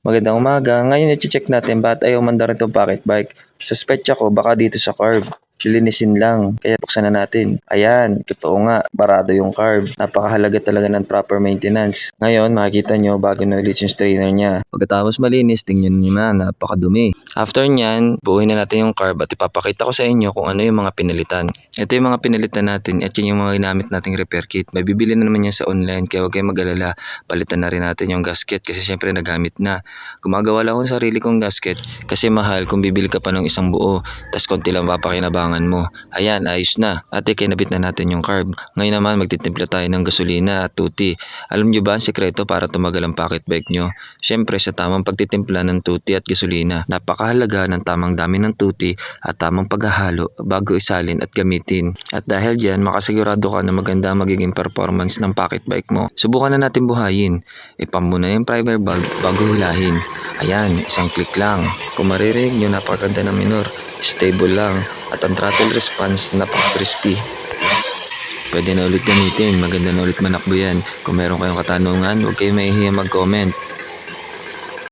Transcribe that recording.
Magandang umaga. Ngayon i-check natin bakit ayaw umandar itong pocket bike. Suspect ko baka dito sa carb. Lilinisin lang. Kaya buksan na natin. Ayan, totoo nga. Barado yung carb. Napakahalaga talaga ng proper maintenance. Ngayon, makikita nyo bago na ulit yung strainer niya. Pagkatapos malinis, tingnan nyo na. Napakadumi. After nyan, buuin na natin yung carb at ipapakita ko sa inyo kung ano yung mga pinalitan. Ito yung mga pinalitan natin at yun yung mga ginamit nating repair kit. May bibili na naman yan sa online kaya huwag kayong mag-alala. Palitan na rin natin yung gasket kasi syempre nagamit na. Gumagawa lang ako ng sarili kong gasket kasi mahal kung bibili ka pa ng isang buo tas konti lang papakinabangan mo. Ayan, ayos na. Ate, kinabit na natin yung carb. Ngayon naman magtitimpla tayo ng gasolina at tuti. Alam nyo ba ang sekreto para tumagal ang pocket bike nyo? Syempre sa tamang pagtitimpla ng tuti at gasolina. Napakahalaga ng tamang dami ng tuti at tamang paghahalo bago isalin at gamitin. At dahil dyan, makasigurado ka na maganda magiging performance ng pocket bike mo. Subukan na natin buhayin. Ipam muna yung primer bulb bago hilahin. Ayan, isang click lang. Kung maririnig nyo, napakaganda ng minor. Stable lang. At ang throttle response, napaka-crispy. Pwede na ulit gamitin. Maganda na ulit manakbo yan. Kung meron kayong katanungan, huwag kayong mahihiya mag-comment.